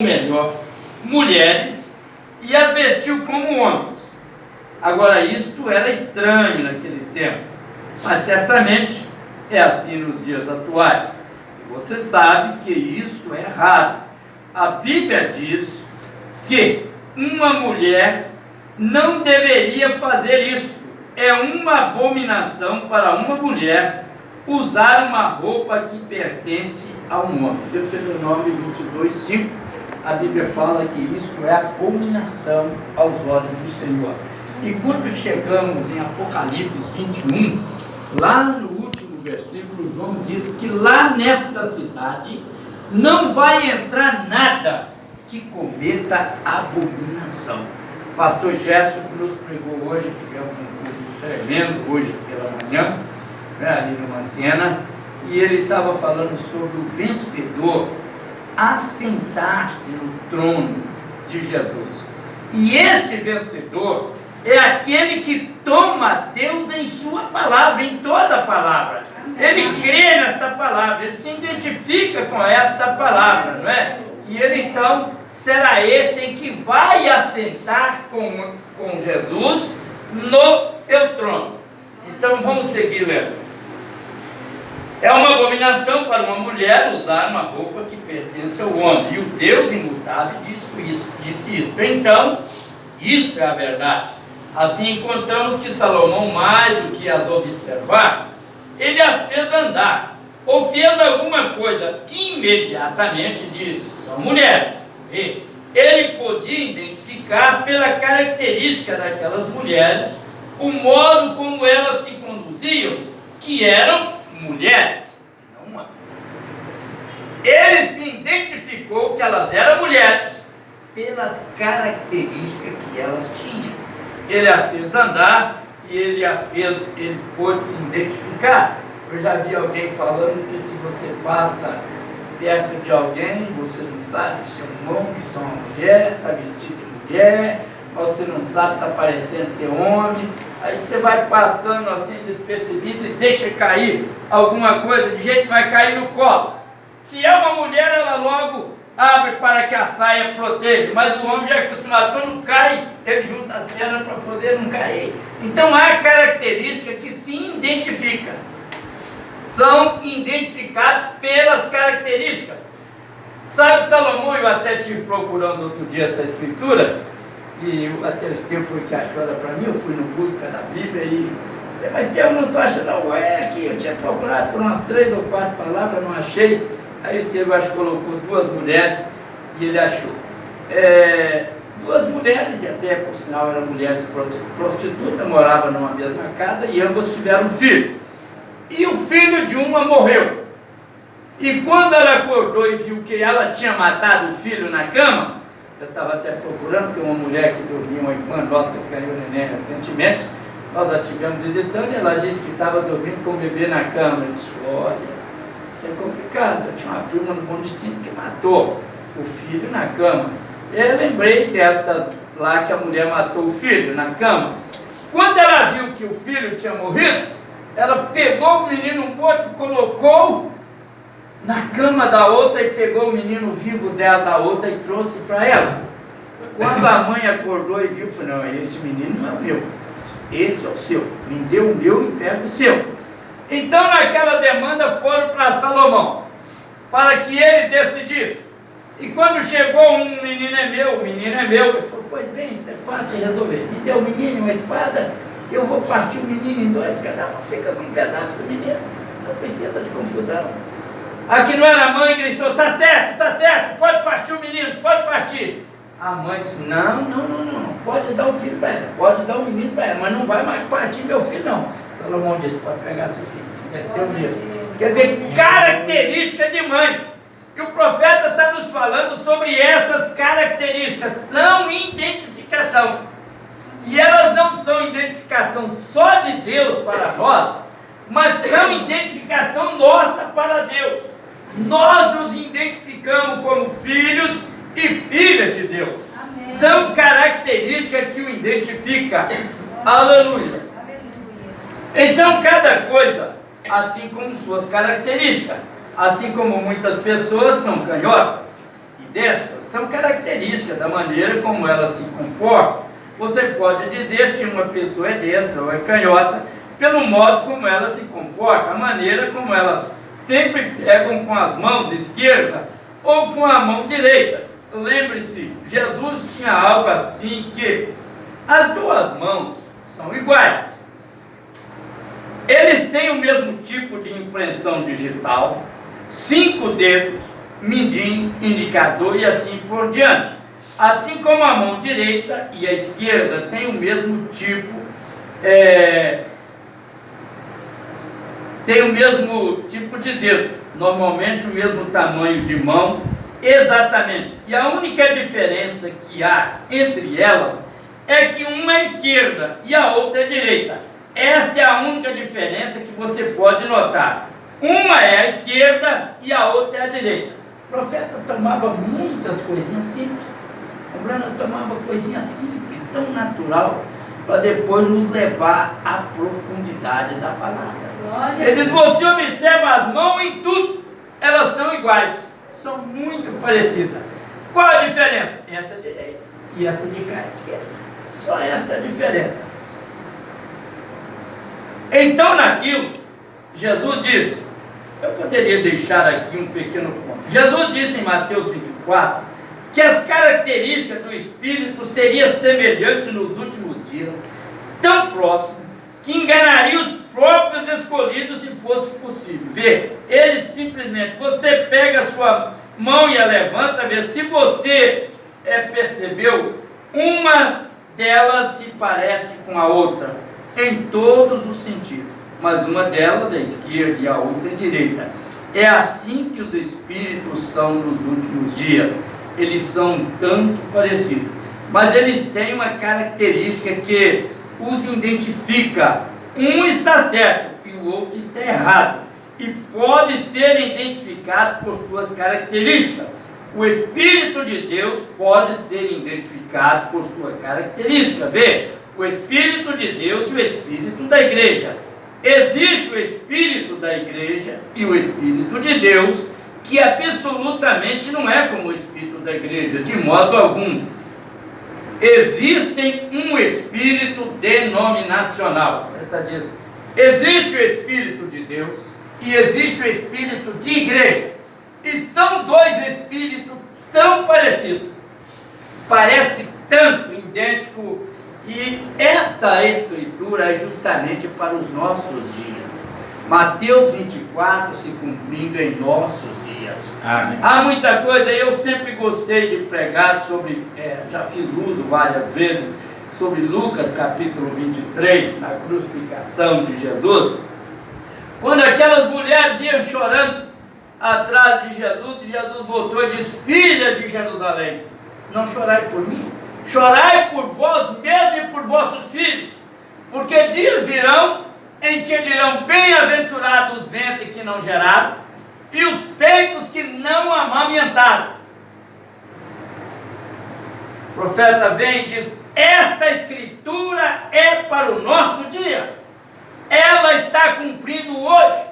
melhor mulheres e as vestiu como homens. Agora, isto era estranho naquele tempo, mas certamente é assim nos dias atuais. E você sabe que isto é errado. A Bíblia diz que uma mulher não deveria fazer isso. É uma abominação para uma mulher usar uma roupa que pertence a um homem. Deuteronômio 22:5, a Bíblia fala que isso é abominação aos olhos do Senhor. E quando chegamos em Apocalipse 21, lá no último versículo, João diz que lá nesta cidade não vai entrar nada que cometa abominação. O pastor Gerson nos pregou hoje, tivemos um culto tremendo hoje pela manhã, ali numa antena, e ele estava falando sobre o vencedor assentar-se no trono de Jesus. E esse vencedor é aquele que toma Deus em sua palavra, em toda a palavra. Ele crê nessa palavra, ele se identifica com esta palavra, não é? E ele então será este em que vai assentar com Jesus no seu trono. Então vamos seguir lendo. É uma abominação para uma mulher usar uma roupa que pertence ao homem. E o Deus imutável disse isso. Então, isso é a verdade. Assim encontramos que Salomão, mais do que as observar, ele as fez andar, ou fez alguma coisa, imediatamente disse: são mulheres. E ele podia identificar pela característica daquelas mulheres o modo como elas se conduziam, que eram mulheres, não homens. Ele se identificou que elas eram mulheres pelas características que elas tinham. Ele a fez andar e ele pôde se identificar. Eu já vi alguém falando que se você passa perto de alguém, você não sabe se é um homem, se é uma mulher, está vestido de mulher, você não sabe, está parecendo ser homem. Aí você vai passando assim despercebido e deixa cair alguma coisa, de jeito que vai cair no colo. Se é uma mulher, ela logo abre para que a saia proteja, mas o homem já é acostumado, quando cai, ele junta as pernas para poder não cair. Então há características que se identificam, são identificadas pelas características. Sabe, Salomão, eu até estive procurando outro dia essa escritura, e até o Estevão foi que achou ela para mim, eu fui no busca da Bíblia e falei: mas Estevão, não estou achando, não, é aqui, eu tinha procurado por umas 3 ou 4 palavras, não achei. Aí o Estevão, acho que colocou 2 mulheres e ele achou. 2 mulheres, e até por sinal eram mulheres prostitutas, moravam numa mesma casa e ambas tiveram um filho. E o filho de uma morreu. E quando ela acordou e viu que ela tinha matado o filho na cama, eu estava até procurando, porque uma mulher que dormia, uma irmã nossa que ganhou neném recentemente, nós a tivemos visitando, e ela disse que estava dormindo com o bebê na cama. Eu disse: olha, isso é complicado. Eu tinha uma prima no Bom Destino que matou o filho na cama. E eu lembrei destas lá que a mulher matou o filho na cama. Quando ela viu que o filho tinha morrido, ela pegou o menino morto, colocou na cama da outra e pegou o menino vivo dela da outra e trouxe para ela. Quando a mãe acordou e viu, falou: não, este menino não é o meu, este é o seu, me deu o meu e pega o seu. Então naquela demanda foram para Salomão, para que ele decidisse. E quando chegou um menino é meu, o menino é meu, ele falou: pois bem, isso é fácil de resolver, me deu o menino uma espada, eu vou partir o menino em 2, cada um fica com um pedaço do menino, não precisa de confusão. Aqui não era a mãe, gritou: tá certo, pode partir o menino, pode partir. A mãe disse: não, pode dar o filho para ela, pode dar o menino para ela, mas não vai mais partir meu filho não. Salomão disse: pode pegar seu filho, é seu mesmo. Quer dizer, característica de mãe. E o profeta está nos falando sobre essas características, são identificação. E elas não são identificação só de Deus para nós, mas são identificação nossa para Deus. Nós nos identificamos como filhos e filhas de Deus. Amém. São características que o identificam. Aleluia. Então cada coisa, assim como suas características, assim como muitas pessoas são canhotas e destras, são características da maneira como ela se comporta. Você pode dizer se uma pessoa é destra ou é canhota, pelo modo como ela se comporta, a maneira como elas sempre pegam com as mãos esquerdas ou com a mão direita. Lembre-se, Jesus tinha algo assim que as duas mãos são iguais. Eles têm o mesmo tipo de impressão digital, 5 dedos, mindinho, indicador e assim por diante. Assim como a mão direita e a esquerda têm o mesmo tipo, de dedo, normalmente o mesmo tamanho de mão, exatamente. E a única diferença que há entre elas é que uma é esquerda e a outra é direita. Esta é a única diferença que você pode notar. Uma é a esquerda e a outra é a direita. O profeta tomava muitas coisinhas simples. O Brana tomava coisinha simples, tão natural, para depois nos levar à profundidade da palavra. Ele diz, você observa as mãos em tudo, elas são iguais, são muito parecidas. Qual a diferença? Essa é direita e essa de cá é esquerda. Só essa é a diferença. Então naquilo, Jesus disse, eu poderia deixar aqui um pequeno ponto. Jesus disse em Mateus 24, que as características do Espírito seriam semelhantes nos últimos dias, tão próximo, que enganaria os próprios escolhidos se fosse possível. Vê, ele simplesmente, você pega a sua mão e a levanta, vê, se você percebeu, uma delas se parece com a outra, em todos os sentidos, mas uma delas é esquerda e a outra é direita. É assim que os Espíritos são nos últimos dias. Eles são tanto parecidos, mas eles têm uma característica que os identifica. Um está certo e o outro está errado, e pode ser identificado por suas características. O Espírito de Deus pode ser identificado por sua característica. Vê, o Espírito de Deus e o Espírito da igreja. Existe o Espírito da igreja e o Espírito de Deus, que absolutamente não é como o Espírito da igreja, de modo algum. Existem um Espírito denominacional. Existe o Espírito de Deus e existe o Espírito de igreja. E são dois Espíritos tão parecidos. Parece tanto idêntico. E esta Escritura é justamente para os nossos dias. Mateus 24 se cumprindo em nossos dias. Amém. Há muita coisa, eu sempre gostei de pregar sobre, já fiz uso várias vezes, sobre Lucas capítulo 23, na crucificação de Jesus. Quando aquelas mulheres iam chorando atrás de Jesus, e Jesus voltou e disse, filhas de Jerusalém, não chorai por mim, chorai por vós mesmos e por vossos filhos, porque dias virão em que dirão, bem-aventurados os ventres que não geraram, e os peitos que não amamentaram. O profeta vem e diz, esta Escritura é para o nosso dia, ela está cumprindo hoje.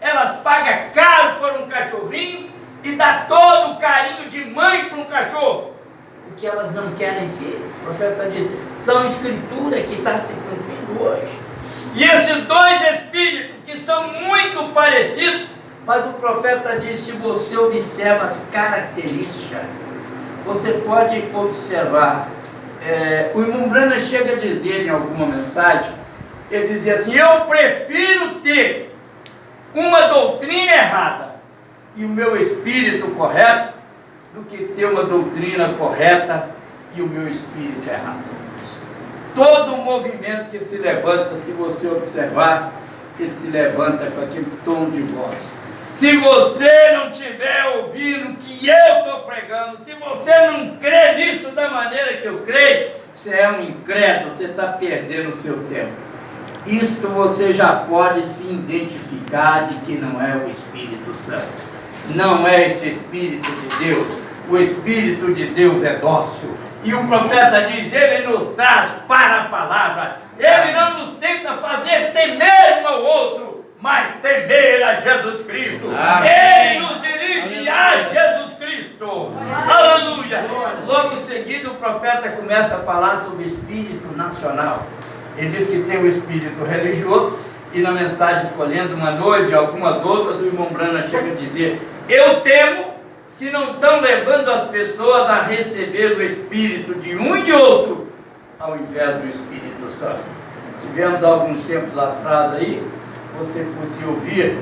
Elas pagam caro por um cachorrinho e dá todo o carinho de mãe para um cachorro. Porque elas não querem filho. O profeta diz, são Escritura que está se cumprindo hoje. E esses dois Espíritos que são muito parecidos, mas o profeta diz, se você observa as características, você pode observar. O irmão Brana chega a dizer em alguma mensagem, ele dizia assim, eu prefiro ter uma doutrina errada e o meu espírito correto, do que ter uma doutrina correta e o meu espírito errado. Todo o movimento que se levanta, se você observar, ele se levanta com aquele tom de voz. Se você não estiver ouvindo o que eu estou pregando, se você não crê nisso da maneira que eu creio, você é um incrédulo, você está perdendo o seu tempo. Isto você já pode se identificar de que não é o Espírito Santo. Não é este Espírito de Deus. O Espírito de Deus é dócil. E o profeta diz, ele nos traz para a palavra. Ele não nos tenta fazer temer um ao outro, mas temer a Jesus Cristo. Amém. Ele nos dirige a Jesus Cristo. Cristo. Aleluia! Logo em seguida o profeta começa a falar sobre o espírito nacional. Ele diz que tem o espírito religioso, e na mensagem escolhendo uma noiva e algumas outras, o irmão Brana chega a dizer: eu temo se não estão levando as pessoas a receber o espírito de um e de outro, ao invés do Espírito Santo. Tivemos alguns tempos atrás aí, você podia ouvir,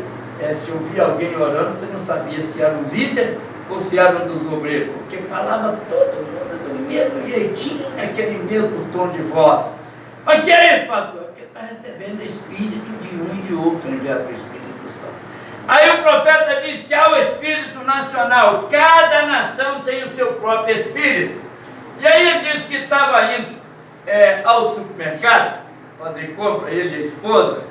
se ouvia alguém orando, você não sabia se era o líder ou se era um dos obreiros, porque falava todo mundo do mesmo jeitinho, naquele mesmo tom de voz. Mas que é isso, pastor? Porque está recebendo o espírito de um e de outro, ao invés do Espírito Santo. Aí o profeta diz que há o espírito nacional, cada nação tem o seu próprio espírito. E aí ele disse que estava indo ao supermercado fazer compra, ele e a esposa,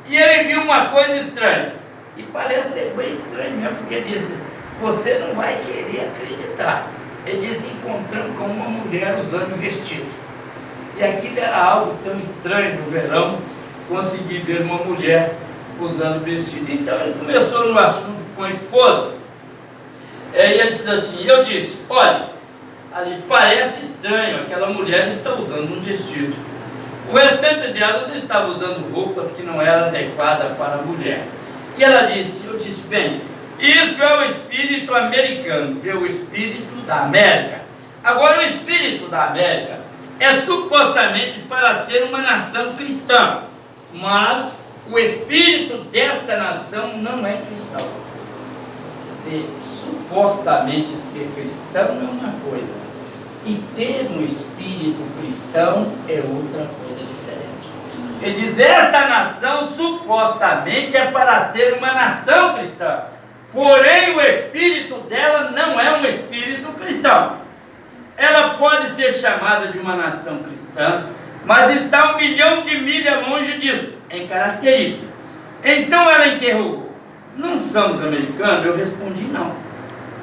e ele viu uma coisa estranha, e parece ser bem estranho mesmo, porque ele disse: você não vai querer acreditar. Ele disse: encontramos com uma mulher usando vestido. E aquilo era algo tão estranho no verão, conseguir ver uma mulher usando vestido. Então ele começou no assunto com a esposa, e ele disse assim, eu disse: olha, ali parece estranho, aquela mulher está usando um vestido. O restante delas estava usando roupas que não eram adequadas para a mulher. E ela disse, eu disse: bem, isso é o espírito americano, é o espírito da América. Agora o espírito da América é supostamente para ser uma nação cristã, mas o espírito desta nação não é cristão. Supostamente ser cristão é uma coisa, e ter um espírito cristão é outra coisa diferente. Ele diz: esta nação supostamente é para ser uma nação cristã, porém o espírito dela não é um espírito cristão. Ela pode ser chamada de uma nação cristã, mas está 1 milhão de milhas longe disso, em característica. Então ela interrogou: não somos americanos? Eu respondi: não.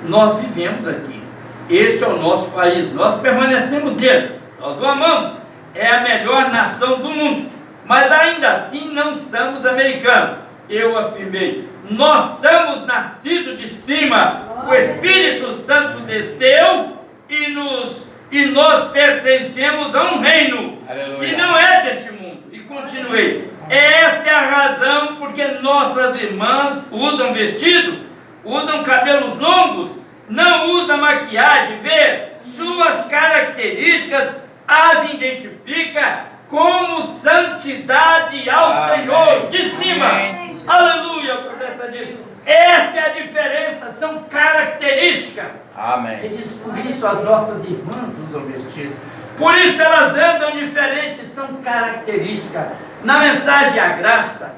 Nós vivemos aqui. Este é o nosso país. Nós permanecemos nele. Nós o amamos. É a melhor nação do mundo. Mas ainda assim não somos americanos. Eu afirmei: nós somos nascidos de cima. O Espírito Santo desceu e nós pertencemos a um reino. Aleluia. Que não é deste mundo. E continuei: esta é a razão porque nossas irmãs usam vestido, usam cabelos longos, não usam maquiagem, vê, suas características as identifica como santidade ao Amém. Senhor, de cima. Amém. Aleluia, o profeta diz. Esta é a diferença, são características. Amém. Ele diz: por isso as nossas irmãs usam vestido, por isso elas andam diferentes, são características. Na mensagem à graça,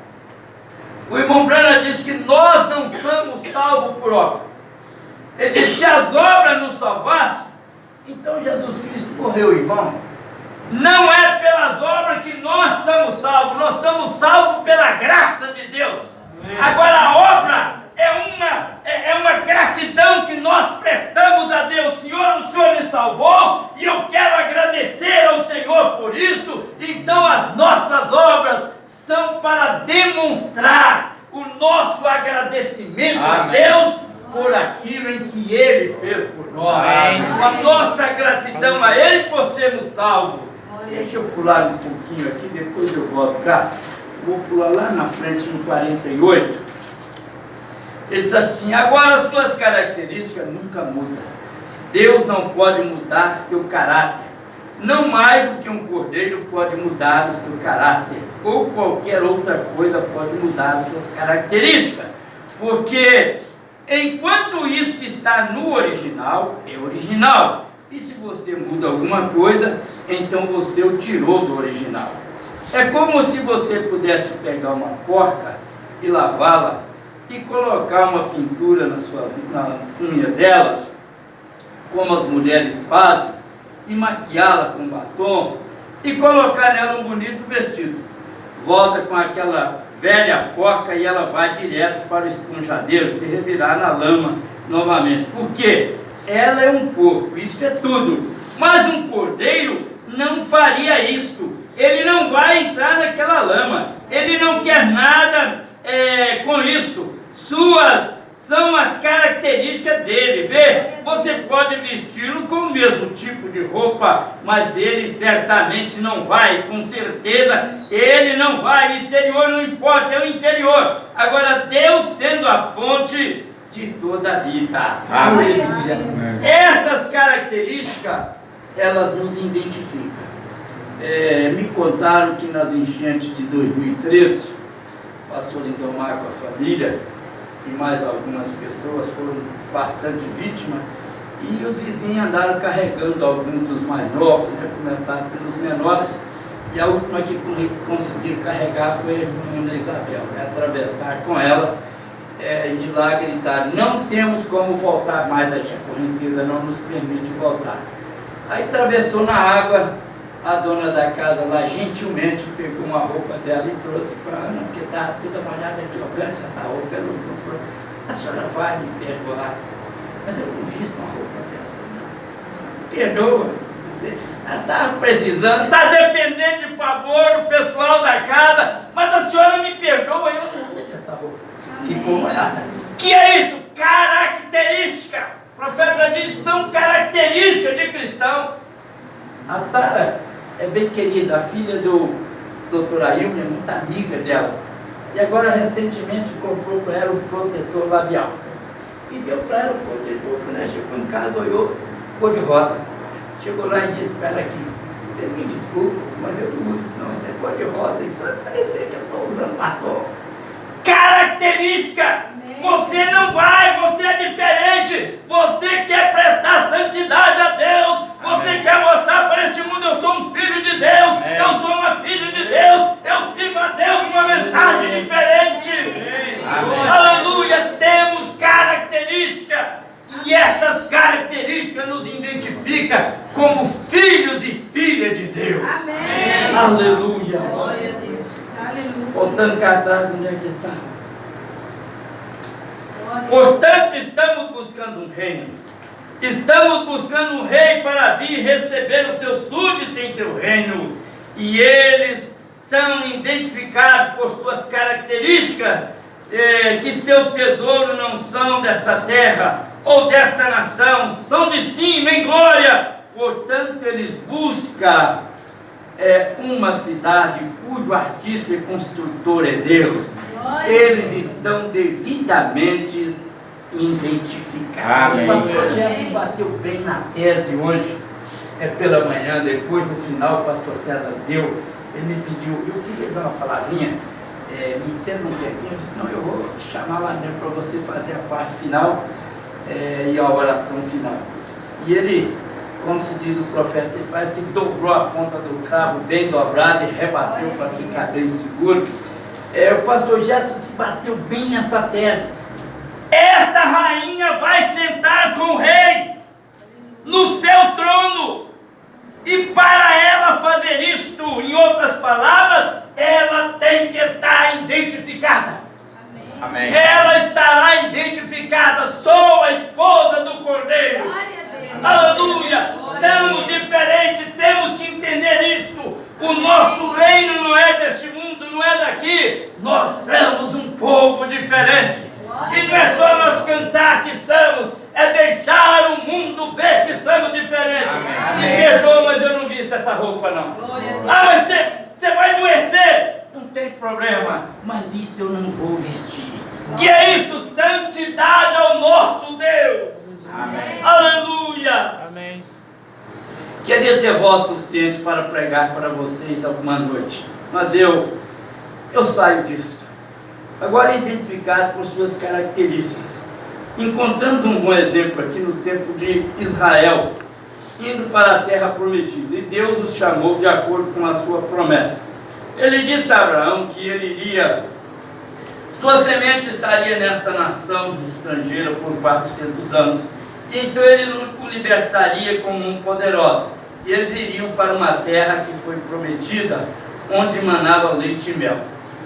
o irmão Brana diz que nós não somos salvos por obra. Ele diz: se as obras nos salvassem, então Jesus Cristo morreu em vão. Não é pelas obras que nós somos salvos pela graça de Deus. Agora a obra é uma gratidão que nós prestamos a Deus. Senhor, o Senhor me salvou e eu quero agradecer ao Senhor por isso. Então as nossas obras são para demonstrar o nosso agradecimento Amém. A Deus por aquilo em que Ele fez por nós. Amém. A nossa gratidão a Ele por sermos salvos. Deixa eu pular um pouquinho aqui, depois eu volto cá. Vou pular lá na frente no 48. Ele diz assim: agora as suas características nunca mudam. Deus não pode mudar seu caráter. Não mais do que um cordeiro pode mudar o seu caráter, ou qualquer outra coisa pode mudar as suas características. Porque enquanto isso está no original, é original. E se você muda alguma coisa, então você o tirou do original. É como se você pudesse pegar uma porca e lavá-la e colocar uma pintura na unha delas, como as mulheres fazem, e maquiá-la com batom e colocar nela um bonito vestido. Volta com aquela velha porca e ela vai direto para o esponjadeiro, se revirar na lama novamente. Por quê? Ela é um porco, isso é tudo. Mas um cordeiro não faria isto. Ele não vai entrar naquela lama. Ele não quer nada com isto. Suas são as características dele. Vê, você pode vesti-lo com o mesmo tipo de roupa, mas ele certamente não vai, com certeza, ele não vai. O exterior não importa, é o interior. Agora, Deus sendo a fonte de toda a vida. Aleluia. Essas características, elas nos identificam. Me contaram que nas enchentes de 2013, o pastor Lindomar com a família e mais algumas pessoas foram bastante vítimas, e os vizinhos andaram carregando alguns dos mais novos, né? Começaram pelos menores, e a última que conseguiram carregar foi a irmã Isabel, né? Atravessar com ela, e de lá gritaram: não temos como voltar mais aí, a correnteza não nos permite voltar. Aí atravessou na água. A dona da casa lá gentilmente pegou uma roupa dela e trouxe para a Ana, porque estava toda molhada aqui, ó, veste essa roupa. Ela falou: a senhora vai me perdoar, mas eu não visto uma roupa dessa, não. Me perdoa. Ela estava precisando, está dependendo de favor do pessoal da casa, mas a senhora me perdoa, eu não uso essa roupa. Ficou molhada. Que é isso? Característica. O profeta diz: são características de cristão. A Sara é bem querida, a filha do Dr. Ailton, é muito amiga dela. E agora, recentemente, comprou para ela um protetor labial. E deu para ela o protetor. Quando ela chegou em casa, olhou, cor de rosa. Chegou lá e disse para ela aqui: você me desculpa, mas eu não uso, senão isso é cor de rosa. Isso vai parecer que eu estou usando batom. Característica! Você não vai, você é diferente. Você quer prestar santidade a Deus. Você quer mostrar para este mundo: eu sou um filho de Deus, eu sou uma filha de Deus, eu sirvo a Deus com uma mensagem diferente. Aleluia! Temos características, e essas características nos identificam como filhos e filhas de Deus. Amém. Aleluia! Glória a Deus. Aleluia. Voltando cá atrás, onde é que está? Portanto, estamos buscando um reino. Estamos buscando um rei para vir receber os seus súditos em seu reino. E eles são identificados por suas características, que seus tesouros não são desta terra ou desta nação, são de cima em glória. Portanto, eles buscam uma cidade cujo artista e construtor é Deus. Eles estão devidamente identificados. Amém. O pastor Gerson bateu bem na tese hoje, pela manhã, depois no final o pastor César deu, ele me pediu: eu queria dar uma palavrinha, me ceda um tempinho, senão eu vou chamar lá dentro para você fazer a parte final e a oração final. E ele, como se diz o profeta, ele parece que dobrou a ponta do cravo bem dobrado e rebateu para ficar bem seguro. O pastor Gerson se bateu bem nessa tese. Esta rainha vai sentar com o rei no seu trono, e para ela fazer isto, em outras palavras, ela tem que estar identificada. Amém. Ela estará identificada: sou a esposa do Cordeiro. Aleluia! Somos diferentes, temos que entender isto. O nosso reino não é deste mundo, não é daqui. Nós somos um povo diferente. E não é só nós cantar que somos, é deixar o mundo ver que somos diferentes. Me perdoa, mas eu não visto essa roupa não. Mas você vai adoecer. Não tem problema, mas isso eu não vou vestir. Que é isso? Santidade ao nosso Deus. Amém. Aleluia. Amém. Queria ter voz suficiente para pregar para vocês alguma noite, mas eu saio disso. Agora, identificado por suas características. Encontramos um bom exemplo aqui no tempo de Israel, indo para a terra prometida, e Deus os chamou de acordo com a sua promessa. Ele disse a Abraão que sua semente estaria nessa nação estrangeira por 400 anos, e então ele o libertaria como um poderoso, e eles iriam para uma terra que foi prometida, onde manava leite e mel.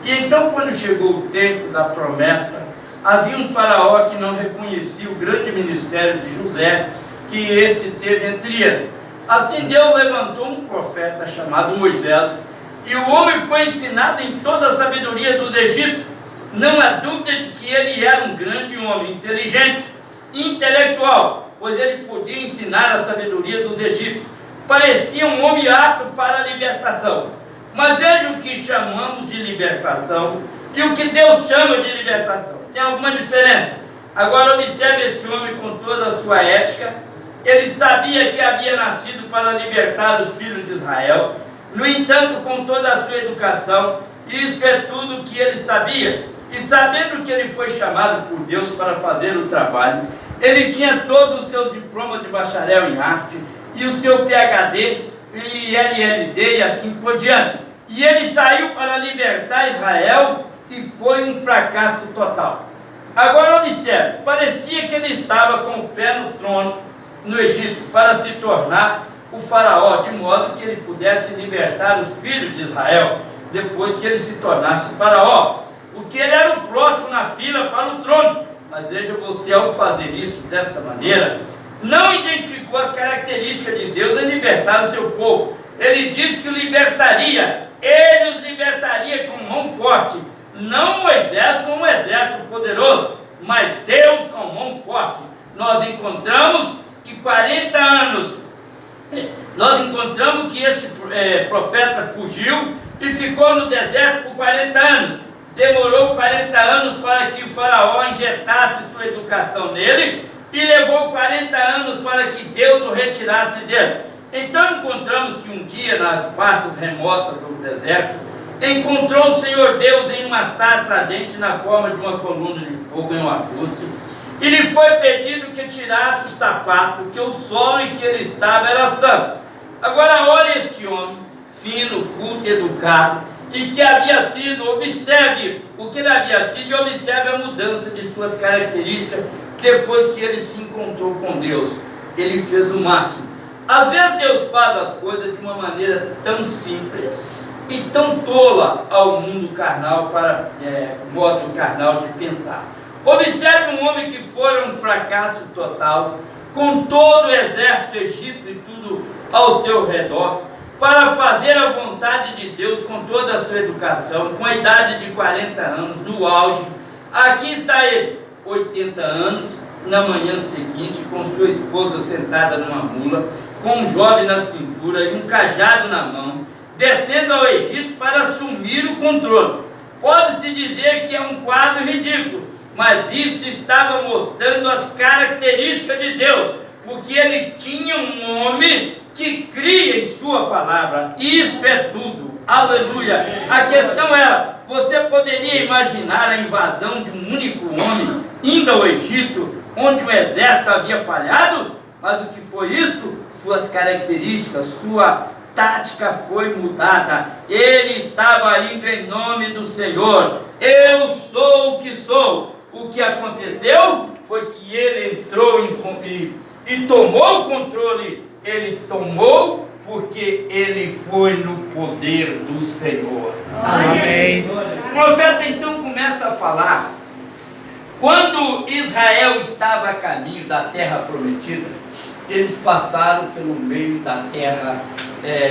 E então, quando chegou o tempo da promessa, havia um faraó que não reconhecia o grande ministério de José, que este teve entre eles. Assim Deus levantou um profeta chamado Moisés, e o homem foi ensinado em toda a sabedoria dos egípcios, Não há dúvida de que ele era um grande homem, inteligente, intelectual, pois ele podia ensinar a sabedoria dos egípcios. Parecia um homem apto para a libertação. Mas veja o que chamamos de libertação e o que Deus chama de libertação. Tem alguma diferença? Agora observe este homem com toda a sua ética. Ele sabia que havia nascido para libertar os filhos de Israel. No entanto, com toda a sua educação, isto é tudo o que ele sabia. E sabendo que ele foi chamado por Deus para fazer o trabalho, ele tinha todos os seus diplomas de bacharel em arte e o seu PhD e LLD e assim por diante. E ele saiu para libertar Israel e foi um fracasso total. Agora observe, parecia que ele estava com o pé no trono no Egito para se tornar o faraó, de modo que ele pudesse libertar os filhos de Israel depois que ele se tornasse faraó, porque ele era o próximo na fila para o trono. Mas veja, você ao fazer isso dessa maneira, não identificou as características de Deus em libertar o seu povo. Ele disse que o libertaria, ele os libertaria com mão forte, não Moisés com um exército poderoso, mas Deus com mão forte. Nós encontramos que 40 anos, nós encontramos que esse profeta fugiu e ficou no deserto por 40 anos. Demorou 40 anos para que o faraó injetasse sua educação nele e levou 40 anos para que Deus o retirasse dele. Então encontramos que um dia, nas partes remotas do deserto, encontrou o Senhor Deus em uma taça ardente na forma de uma coluna de fogo em um arbusto, e lhe foi pedido que tirasse o sapato, que o solo em que ele estava era santo. Agora olha este homem, fino, culto, educado, e que havia sido, observe o que ele havia sido e observe a mudança de suas características depois que ele se encontrou com Deus. Ele fez o máximo. Às vezes Deus faz as coisas de uma maneira tão simples e tão tola ao mundo carnal, para modo carnal de pensar. Observe um homem que foi um fracasso total, com todo o exército egípcio e tudo ao seu redor, para fazer a vontade de Deus com toda a sua educação, com a idade de 40 anos, no auge. Aqui está ele, 80 anos, na manhã seguinte, com sua esposa sentada numa mula, com um jovem na cintura e um cajado na mão, descendo ao Egito para assumir o controle. Pode-se dizer que é um quadro ridículo, mas isso estava mostrando as características de Deus, porque ele tinha um homem que cria em sua palavra. Isso é tudo. Aleluia. A questão era, você poderia imaginar a invasão de um único homem indo ao Egito, onde o exército havia falhado? Mas o que foi isso? Suas características, sua tática foi mudada. Ele estava indo em nome do Senhor. Eu sou o que sou. O que aconteceu foi que ele entrou e tomou o controle. Ele tomou porque ele foi no poder do Senhor. Amém. O profeta então começa a falar. Quando Israel estava a caminho da terra prometida, eles passaram pelo meio da terra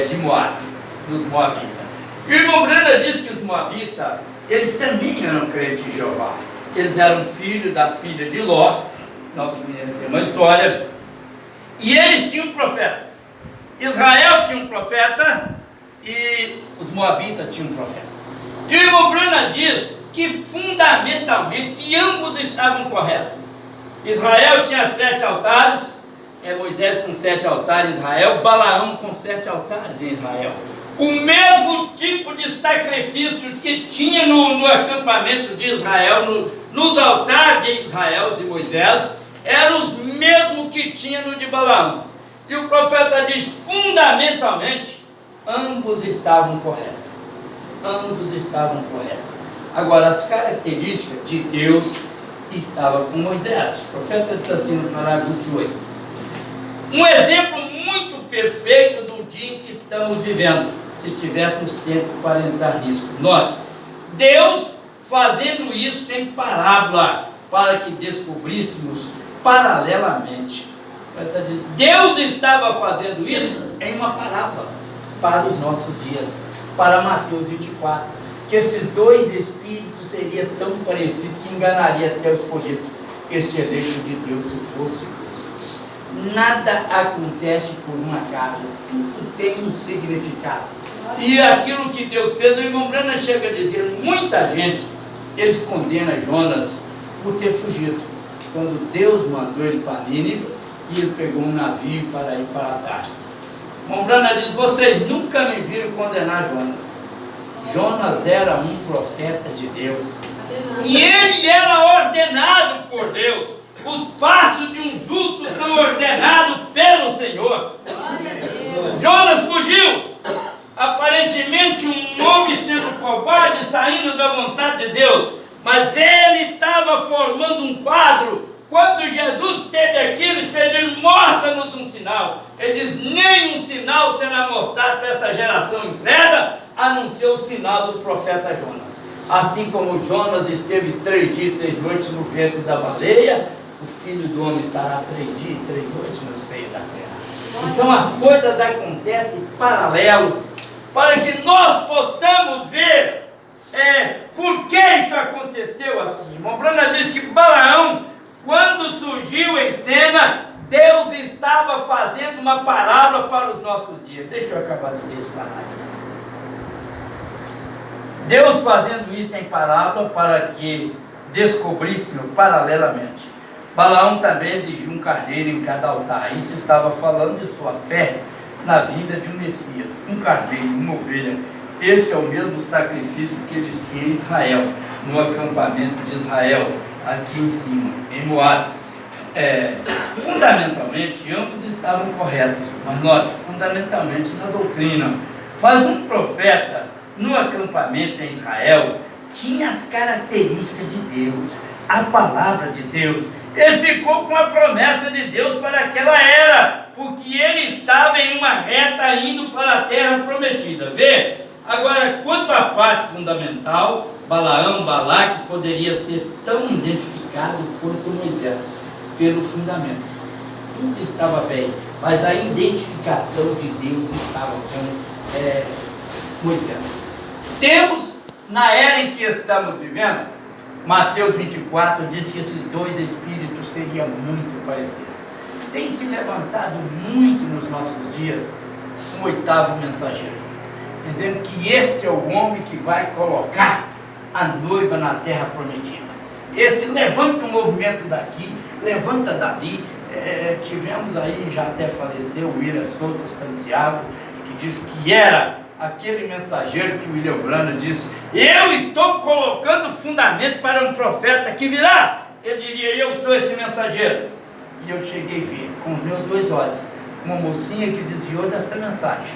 de Moab, dos Moabitas. E o irmão Branda diz que os Moabitas, eles também eram crentes em Jeová. Eles eram filhos da filha de Ló, nós conhecemos uma história, e eles tinham um profeta. Israel tinha um profeta e os Moabitas tinham um profeta. E o irmão Brana diz que fundamentalmente ambos estavam corretos. Israel tinha 7 altares, Moisés com 7 altares em Israel, Balaão com 7 altares em Israel. O mesmo tipo de sacrifício que tinha no acampamento de Israel, nos altares de Israel, de Moisés, eram os mesmos que tinha no de Balaão. E o profeta diz, fundamentalmente, ambos estavam corretos. Ambos estavam corretos. Agora, as características de Deus estavam com Moisés. O profeta diz assim no parágrafo 28. Um exemplo muito perfeito do dia em que estamos vivendo, se tivéssemos tempo para entrar nisso. Note, Deus fazendo isso em parábola, para que descobríssemos paralelamente. Deus estava fazendo isso em uma parábola para os nossos dias, para Mateus 24, que esses dois espíritos seria tão parecido que enganaria até o escolhido, este eleito de Deus, se fosse possível. Nada acontece por um acaso, tudo tem um significado. E aquilo que Deus fez, o irmão Branham chega a dizer, muita gente, eles condenam Jonas por ter fugido. Quando Deus mandou ele para Nínive, e ele pegou um navio para ir para Tarso. O irmão Branham diz, vocês nunca me viram condenar Jonas. Jonas era um profeta de Deus. E ele era ordenado por Deus. Os passos de um justo são ordenados pelo Senhor. Jonas fugiu. Aparentemente um homem sendo covarde, saindo da vontade de Deus. Mas ele estava formando um quadro. Quando Jesus esteve aqui, eles pediram, mostra-nos um sinal. Ele diz, nenhum sinal será mostrado para essa geração incrédula, a não ser o sinal do profeta Jonas. Assim como Jonas esteve 3 dias e 3 noites no ventre da baleia, o Filho do Homem estará 3 dias e 3 noites no seio da terra. Então as coisas acontecem em paralelo, para que nós possamos ver por que isso aconteceu assim. Irmão Branham diz que Balaão, quando surgiu em cena, Deus estava fazendo uma parábola para os nossos dias. Deixa eu acabar de ler esse parágrafo. Deus fazendo isso em parábola para que descobríssemos paralelamente. Balaão também exigiu um carneiro em cada altar. Isso estava falando de sua fé na vinda de um Messias. Um carneiro, uma ovelha. Este é o mesmo sacrifício que eles tinham em Israel, no acampamento de Israel, aqui em cima, em Moab. Fundamentalmente, ambos estavam corretos, mas note, fundamentalmente na doutrina. Mas um profeta, no acampamento em Israel, tinha as características de Deus, a palavra de Deus. Ele ficou com a promessa de Deus para aquela era, porque ele estava em uma reta indo para a terra prometida. Vê? Agora, quanto à parte fundamental, Balaão, Balaque poderia ser tão identificado quanto Moisés, pelo fundamento. Tudo estava bem, mas a identificação de Deus estava com Moisés. Temos, na era em que estamos vivendo, Mateus 24 diz que esses 2 espíritos seriam muito parecidos. Tem se levantado muito nos nossos dias um 8º mensageiro, dizendo que este é o homem que vai colocar a noiva na terra prometida. Este levanta um movimento daqui, levanta dali. Tivemos aí, já até faleceu, o William Souto Santiago, que disse que era aquele mensageiro que o William Branham disse, eu estou colocando fundamento para um profeta que virá. Ele diria, eu sou esse mensageiro. E eu cheguei a ver, com os meus 2 olhos, uma mocinha que desviou dessa mensagem,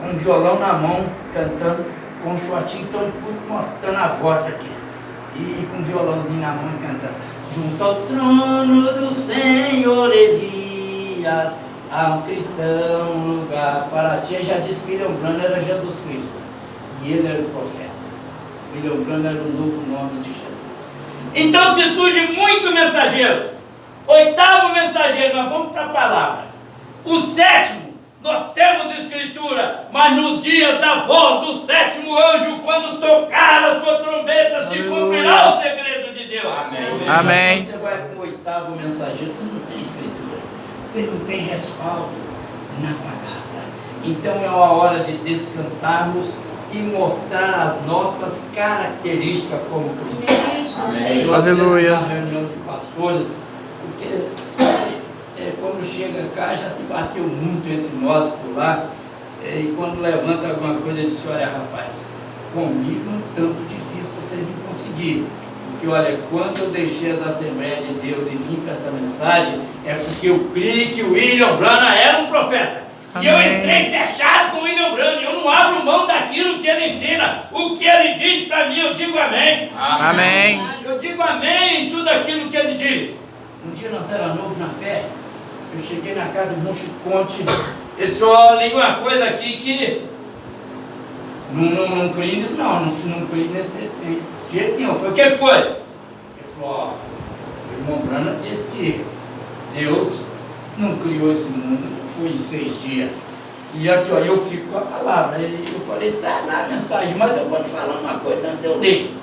com um violão na mão, cantando, com um shortinho tão curto, mostrando a voz aqui, e com um violãozinho na mão cantando. Junto ao trono do Senhor Elias, há um cristão, um lugar para ti. Já disse que William Branham era Jesus Cristo, e ele era o profeta. William Branham era o novo nome de Jesus. Então se surge muito mensageiro. 8º mensageiro, nós vamos para a palavra. O 7º, nós temos escritura, mas nos dias da voz do 7º anjo, quando tocar a sua trombeta, se cumprirá o segredo de Deus. Amém. Amém. Você vai com o 8º mensageiro, você não tem escritura, você não tem respaldo na palavra. Então é uma hora de descansarmos e mostrar as nossas características como cristãos. Aleluia. Na reunião de pastores, porque quando chega cá já se bateu muito entre nós por lá, e quando levanta alguma coisa diz, olha rapaz, comigo é um tanto difícil vocês não conseguirem, porque olha, quando eu deixei as Assembleias de Deus e vim para essa mensagem, é porque eu criei que o William Branham era um profeta. Amém. E eu entrei fechado com o William Branham, eu não abro mão daquilo que ele ensina, o que ele diz para mim, eu digo amém. Amém. Eu digo amém em tudo aquilo que ele diz. Um dia nós éramos novos na fé, eu cheguei na casa do irmão Chico Conte, ele só liga uma coisa aqui que não criei nisso não criei nesse jeito nenhum. Foi o que foi? Ele falou, o irmão Branham disse que Deus não criou esse mundo, foi em 6 dias. E aqui ó, eu fico com a palavra. Eu falei, tá na mensagem, mas eu vou te falar uma coisa antes de eu ler.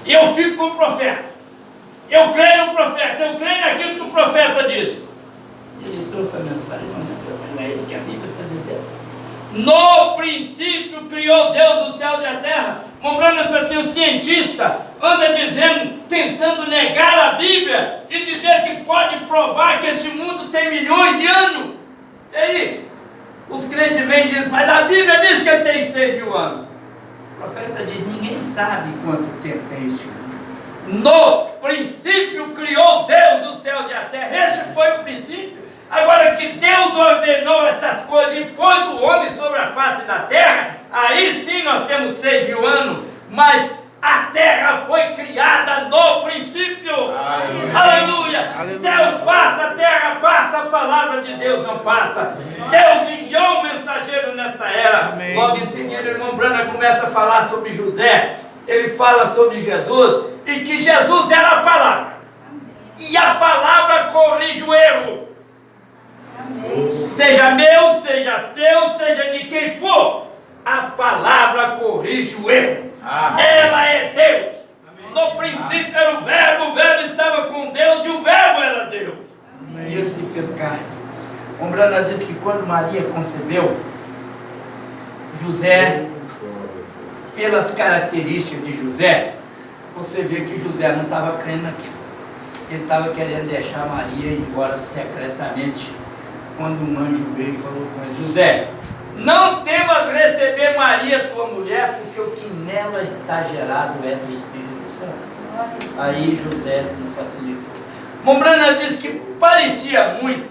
Eu fico com o profeta. Eu creio no profeta, eu creio naquilo que o profeta disse. Ele trouxe a mensagem, não é isso que a Bíblia está dizendo. No princípio criou Deus os céus e a terra. Mostrando assim, o cientista anda dizendo, tentando negar a Bíblia e dizer que pode provar que esse mundo tem milhões de anos. E aí, os crentes vêm e dizem, mas a Bíblia diz que ele tem 6.000 anos. O profeta diz, ninguém sabe quanto tempo tem esse mundo. No princípio criou Deus os céus e a terra. Esse foi o princípio. Agora que Deus ordenou essas coisas e pôs o homem sobre a face da terra, aí sim nós temos 6.000 anos, mas a terra foi criada no princípio. Aleluia! Aleluia. Céus passa, terra passa, a palavra de Deus não passa. Deus enviou um mensageiro nesta era. Amém. Logo em seguida o irmão Brana começa a falar sobre José. Ele fala sobre Jesus e que Jesus era a palavra. E a palavra corrige o erro. Amém. Seja meu, seja seu, seja de quem for, a palavra corrige o erro. Amém. Ela é Deus. Amém. No princípio era o verbo estava com Deus e o verbo era Deus. Amém. E ele se fez carne. Brana diz que quando Maria concebeu, José, pelas características de José, você vê que José não estava crendo naquilo. Ele estava querendo deixar Maria ir embora secretamente. Quando um anjo veio e falou com ele, José, não temas receber Maria, tua mulher, porque o que nela está gerado é do Espírito Santo. Aí José se facilitou. Mombrana diz que parecia muito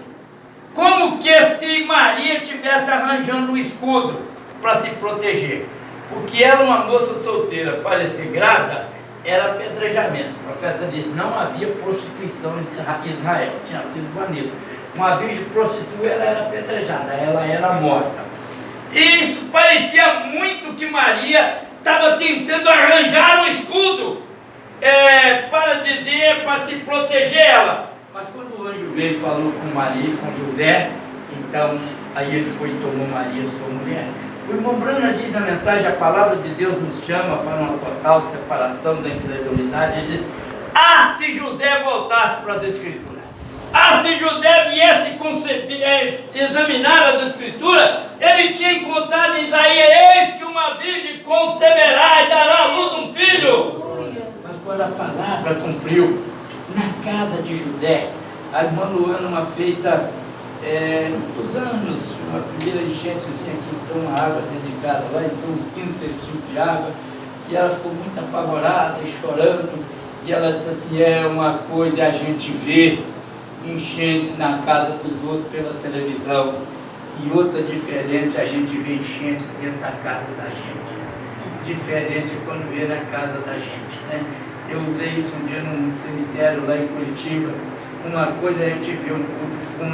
como que se Maria estivesse arranjando um escudo para se proteger. Porque ela, uma moça solteira, parecer grávida, era apedrejamento. O profeta diz, não havia prostituição em Israel, tinha sido banido. Uma virgem prostituta, ela era apedrejada, ela era morta. E isso parecia muito que Maria estava tentando arranjar um escudo para dizer, para se proteger ela. Mas quando o anjo veio e falou com Maria, com José, então aí ele foi e tomou Maria, sua mulher. O irmão Brana diz na mensagem, a palavra de Deus nos chama para uma total separação da incredulidade. Ele diz, se José voltasse para as Escrituras, se José viesse examinar as Escrituras, ele tinha encontrado em Isaías, eis que uma virgem conceberá e dará à luz um filho. Mas quando a palavra cumpriu, na casa de José, a irmã Luana, uma feita muitos anos, uma primeira enchentezinha que entrou uma água dentro de casa, lá entrou uns 15 centímetros de água, e ela ficou muito apavorada e chorando, e ela disse assim, é uma coisa a gente ver enchente na casa dos outros pela televisão, e outra diferente a gente vê enchente dentro da casa da gente. Diferente é quando vê na casa da gente, né? Eu usei isso um dia num cemitério lá em Curitiba. Uma coisa é a gente ver um culto